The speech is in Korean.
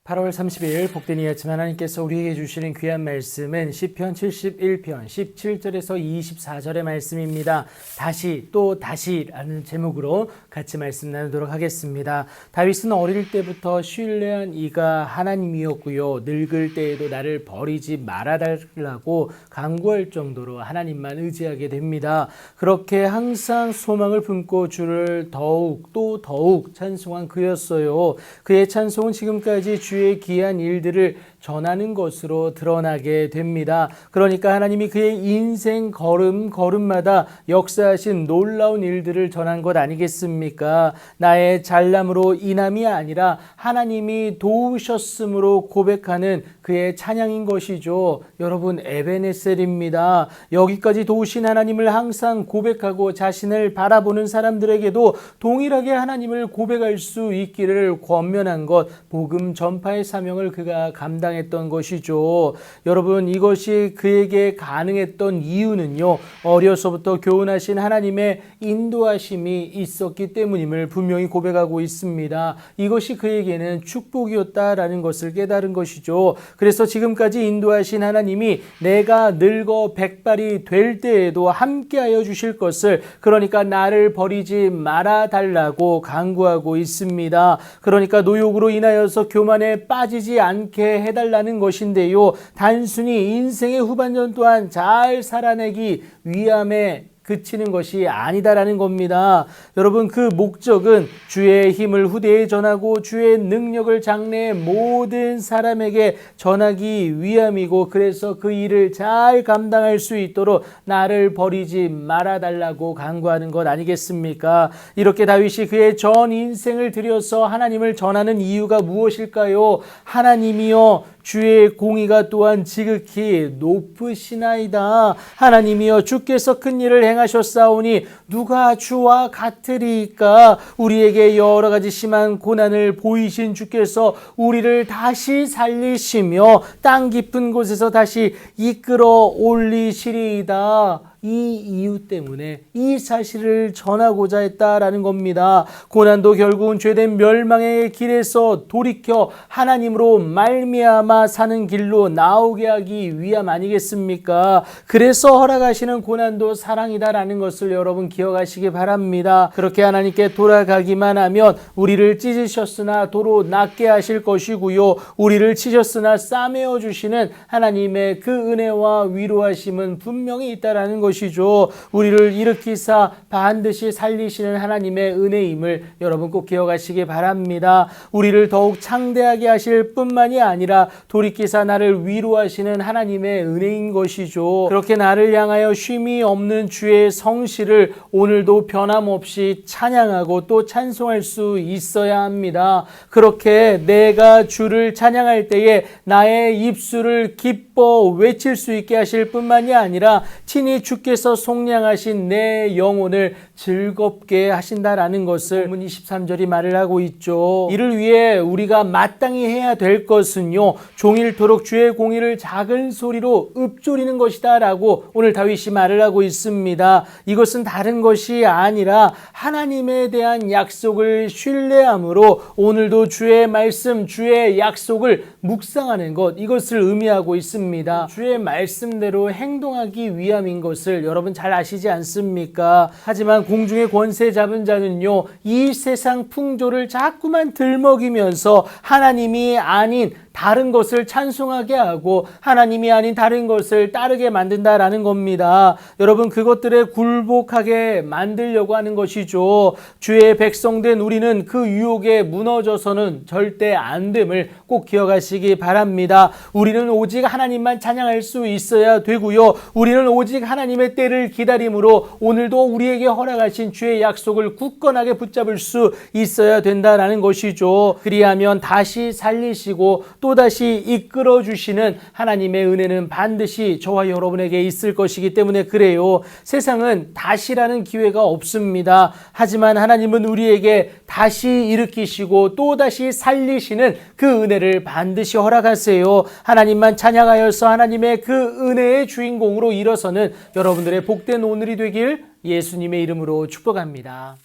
8월 30일 복된 이 아침 하나님께서 우리에게 주시는 귀한 말씀은 시편 71편 17절에서 24절의 말씀입니다. 다시 또 다시라는 제목으로 같이 말씀 나누도록 하겠습니다. 다윗은 어릴 때부터 신뢰한 이가 하나님이었고요. 늙을 때에도 나를 버리지 말아달라고 간구할 정도로 하나님만 의지하게 됩니다. 그렇게 항상 소망을 품고 주를 더욱 또 더욱 찬송한 그였어요. 그의 찬송은 지금까지 주의 귀한 일들을 전하는 것으로 드러나게 됩니다. 그러니까 하나님이 그의 인생 걸음마다 역사하신 놀라운 일들을 전한 것 아니겠습니까? 나의 잘남으로 인함이 아니라 하나님이 도우셨음으로 고백하는 그의 찬양인 것이죠. 여러분, 에베네셀입니다. 여기까지 도우신 하나님을 항상 고백하고 자신을 바라보는 사람들에게도 동일하게 하나님을 고백할 수 있기를 권면한 것, 복음 전파의 사명을 그가 감당했던 것이죠. 여러분, 이것이 그에게 가능했던 이유는요, 어려서부터 교훈하신 하나님의 인도하심이 있었기 때문임을 분명히 고백하고 있습니다. 이것이 그에게는 축복이었다라는 것을 깨달은 것이죠. 그래서 지금까지 인도하신 하나님이 내가 늙어 백발이 될 때에도 함께하여 주실 것을, 그러니까 나를 버리지 말아달라고 간구하고 있습니다. 그러니까 노욕으로 인하여서 교만에 빠지지 않게 해달라는 것인데요, 단순히 인생의 후반전 또한 잘 살아내기 위함에 그치는 것이 아니다라는 겁니다. 여러분, 그 목적은 주의 힘을 후대에 전하고 주의 능력을 장래의 모든 사람에게 전하기 위함이고, 그래서 그 일을 잘 감당할 수 있도록 나를 버리지 말아달라고 간구하는 것 아니겠습니까? 이렇게 다윗이 그의 전 인생을 들여서 하나님을 전하는 이유가 무엇일까요? 하나님이여, 주의 공의가 또한 지극히 높으시나이다. 하나님이여, 주께서 큰 일을 행하셨사오니 누가 주와 같으리까? 우리에게 여러 가지 심한 고난을 보이신 주께서 우리를 다시 살리시며 땅 깊은 곳에서 다시 이끌어 올리시리이다. 이 이유 때문에 이 사실을 전하고자 했다라는 겁니다. 고난도 결국은 죄된 멸망의 길에서 돌이켜 하나님으로 말미암아 사는 길로 나오게 하기 위함 아니겠습니까? 그래서 허락하시는 고난도 사랑이다라는 것을 여러분 기억하시기 바랍니다. 그렇게 하나님께 돌아가기만 하면 우리를 찢으셨으나 도로 낫게 하실 것이고요, 우리를 치셨으나 싸매어 주시는 하나님의 그 은혜와 위로하심은 분명히 있다라는 것이죠. 우리를 일으키사 반드시 살리시는 하나님의 은혜임을 여러분 꼭 기억하시기 바랍니다. 우리를 더욱 창대하게 하실 뿐만이 아니라 돌이키사 나를 위로하시는 하나님의 은혜인 것이죠. 그렇게 나를 향하여 쉼이 없는 주의 성실을 오늘도 변함없이 찬양하고 또 찬송할 수 있어야 합니다. 그렇게 내가 주를 찬양할 때에 나의 입술을 기뻐 외칠 수 있게 하실 뿐만이 아니라 친히 주께서 속량하신 내 영혼을 즐겁게 하신다라는 것을 본문 23절이 말을 하고 있죠. 이를 위해 우리가 마땅히 해야 될 것은요, 종일토록 주의 공의를 작은 소리로 읊조리는 것이다 라고 오늘 다윗이 말을 하고 있습니다. 이것은 다른 것이 아니라 하나님에 대한 약속을 신뢰함으로 오늘도 주의 말씀, 주의 약속을 묵상하는 것, 이것을 의미하고 있습니다. 주의 말씀대로 행동하기 위함인 것을 여러분 잘 아시지 않습니까? 하지만 공중의 권세 잡은 자는요, 이 세상 풍조를 자꾸만 들먹이면서 하나님이 아닌 다른 것을 찬송하게 하고 하나님이 아닌 다른 것을 따르게 만든다라는 겁니다. 여러분, 그것들에 굴복하게 만들려고 하는 것이죠. 주의 백성된 우리는 그 유혹에 무너져서는 절대 안 됨을 꼭 기억하시기 바랍니다. 우리는 오직 하나님만 찬양할 수 있어야 되고요, 우리는 오직 하나님의 때를 기다림으로 오늘도 우리에게 허락하신 주의 약속을 굳건하게 붙잡을 수 있어야 된다라는 것이죠. 그리하면 다시 살리시고 또다시 이끌어 주시는 하나님의 은혜는 반드시 저와 여러분에게 있을 것이기 때문에 그래요. 세상은 다시라는 기회가 없습니다. 하지만 하나님은 우리에게 다시 일으키시고 또다시 살리시는 그 은혜를 반드시 허락하세요. 하나님만 찬양하여서 하나님의 그 은혜의 주인공으로 일어서는 여러분들의 복된 오늘이 되길 예수님의 이름으로 축복합니다.